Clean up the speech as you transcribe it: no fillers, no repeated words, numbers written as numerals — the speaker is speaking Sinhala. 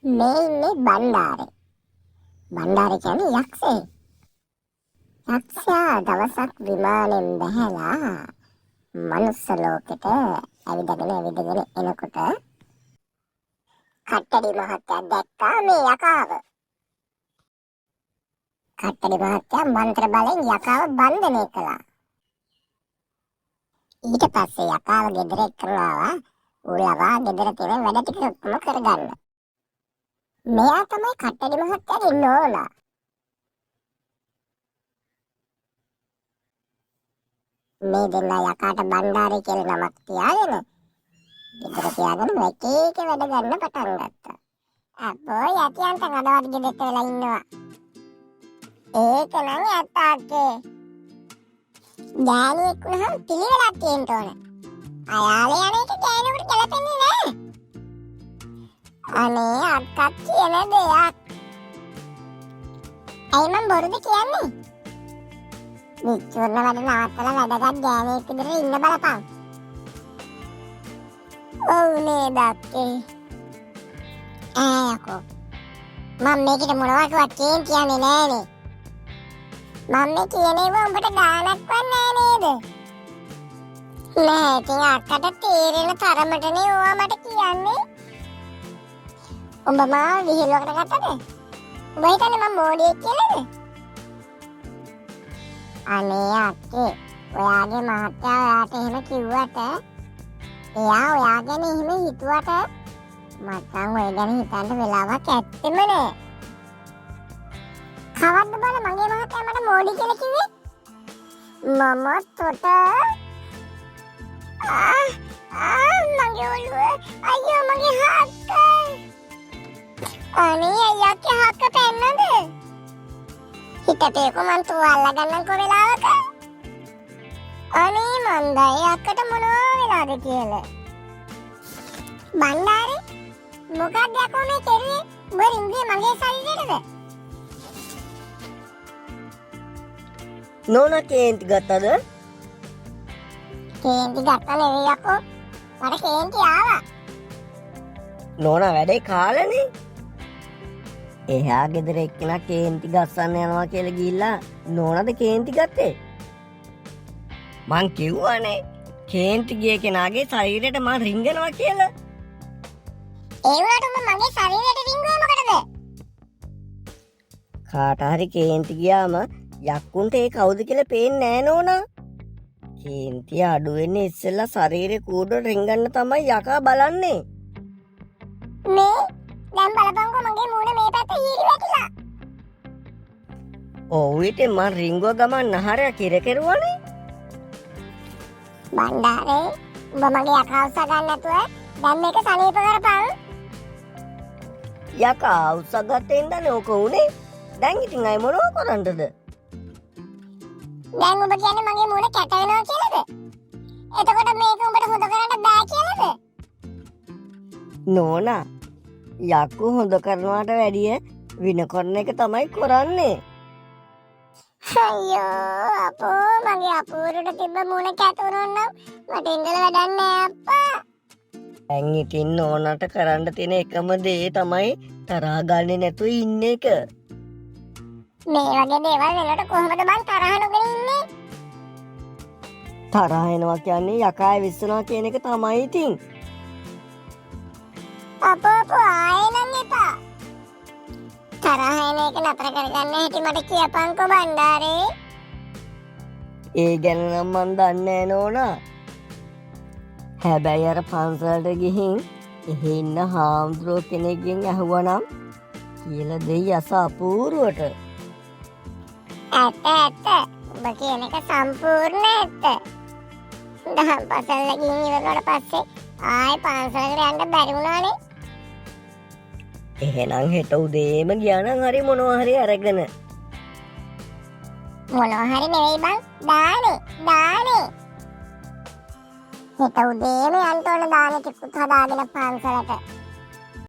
මේ ඉන්නේ බණ්ඩාරේ. බණ්ඩාරේ කියන්නේ යක්ෂයෙක්. යක්ෂයා දවසක් විමානෙන් බැහැලා මනුස්ස ලෝකෙට ඇවිදගෙන එනකොට කට්ටඩි මහත්තයා දැක්කා මේ යකාව. කට්ටඩි මහත්තයා මන්ත්‍ර බලෙන් යකාව බන්ධනය කළා. ඊට පස්සේ යකාව ගෙදර එක්කනවා උලවා ගෙදර තියෙන වැඩ ටික ඔක්කොම කරගන්න. මෙයා තමයි කට්ටඩි මහත්තයාගේ නෝනා. මේ දෙන්නා යකාට බණ්ඩාරේ කියලා නමක් තියාගෙන ගෙදර තියාගෙන එක එක වැඩ ගන්න පටන් ගත්තා. අපෝ යටියන්ට ගඩවත් ගෙදරට වෙලා ඉන්නවා. ඒක නම් ඇත්තාක්කේ. ගෑණියෙක් වුණාම පිළිවෙලක් තියෙන්න ඕන. අයාලේ යන එක ගෑණියෙකුට ගැලපෙන්නේ නැහැ. අනේ අක්කා කියන දෙයක්. ඇයි මම බොරුද කියන්නේ? විචුර්ණ වැඩ නවත්තලා වැඩගත් ගෑණියෙක් විදිහට ඉන්න බලපන්. ඔව් නේද අක්කේ. යකෝ. මම මේකට මොනවක්වත් කියන්නේ නෑනේ. මම මේ කියනේව උඹට ගානක්වත් නෑ නේද? නෑ ඉතින් අක්කට තේරෙන තරමටනේ ඕවා මට කියන්නේ. උඹ මාව විහිළුවකට ගත්තද? උඹ හිතන්නේ මම මෝඩියෙක් කියලාද? අනේ අක්කේ ඔයාගේ මහත්තයා ඔයාට එහෙම කිව්වට එයා ඔයා ගැන එහෙම හිතුවට මචං ඔය ගැන හිතන්න වෙලාවක් ඇත්තෙම නෑ. කවද්ද බල මගේ මහත්තයා මට මෝඩි කියලා කිව්වේ? මම තොට මගේ ඔළුව අයියෝ මගේ හක්ක. අනේ අයියාගේ හක්ක පෙන්නද? හිතටේකෝ මං තුවාල ගන්නකො වෙලාවක. අනේ මන්දයි අක්කට මොනවා වෙලාද කියලා. බණ්ඩාරේ මොකක්ද යකෝ මේ කෙරුවේ? උඹ රින්ගුවේ මගේ ශරීරයටද? නෝනා කේන්ති ගත්තද? කේන්ති ගත්තා නෙවෙයි යකෝ. මට කේන්ති ආවා. නෝනා වැඩේ කාලනේ. එහා ගෙදර එක්කෙනා කේන්ති ගස්සන්න යනවා කියලා ගිහිල්ලා නෝනාද කේන්ති ගත්තේ? මං කිව්වනේ කේන්ති ගිය කෙනාගේ ශරීරයට මං රිංගනවා කියලා. ඒ වුණාට උඹ මගේ ශරීරයට රිංගුවේ මොකටද? කාට හරි කේන්ති ගියාම යක්කුන්ට ඒ කවුද කියලා පේන්නේ නෑ නෝනා. කේන්ති අඩු වෙන්නේ ඉස්සෙල්ලා ශරීරේ කූඩුවට රිංගන්න තමයි යකා බලන්නේ. මේ දැන් බලපංකෝ මගේ මූණ මේ පැත්ත හීරි වැටිලා. ඔව් ඉතින් මං රිංගුව ගමන් නහරය කිරකෙරුවනේ. බණ්ඩාරේ උඹ මගේ යකා උස්සා ගන්න නැතුව දැන් මේක සනීප කරපන්. යකා උස්සා ගත්තේ ඉඳන්නේ ඕක උනේ. දැන් ඉතින් අය මොනව කරන්නද? දැන් උඹ කියන්නේ මගේ මූණ කැට වෙනවා කියලාද? එතකොට මේක උඹට හොද කරන්න බෑ කියලාද? නෝනා යක්කු හොඳ කරනවට වැඩිය විනකොරන එක තමයි කරන්නේ. අයියෝ අපෝ මගේ අපූරුට තිබ්බ මූණ කැතුනොත් නම් මට ඉඳලා වැඩක් නෑ අප්පා. දැන් ඉතින් නෝනාට කරන්න තියෙන එකම දේ තමයි තරහා ගන්නේ නැතුව ඉන්න එක. මේ වගේ දේවල් වෙනකොට කොහොමද මං තරහ නොගෙන ඉන්නේ? තරහ එනවා කියන්නේ යකාය විශ්වනවා කියන එක තමයි ඉතින්. අපෝ ආයෙ නම් එපා. තරහ එන එක නතර කරගන්න හැටි මට කියපන්කෝ බණ්ඩාරේ. ඒ ගැන නම් මන් දන්නේ නෑ නෝනා. හැබැයි අර පන්සලට ගිහින් එහෙ ඉන්න හාමුදුරුවෝ කෙනෙක්ගෙන් ඇහුවනම් කියලා දෙයි අස අපූරුවට. ඇත්ත උඹ කියන එක සම්පූර්ණ ඇත්ත. දහම් පසල් ගිහින් ඉවරනට පස්සේ ආයෙ පන්සලකට යන්න බැරි වුණානේ. එහෙනම් හෙට උදේම ගියා නම් හරි මොනවා හරි අරගෙන. මොනවා හරි නෙවෙයි බං දානේ. හෙට උදේම යන්න ඕන දානේ ටිකුත් හදාගෙන පන්සලට.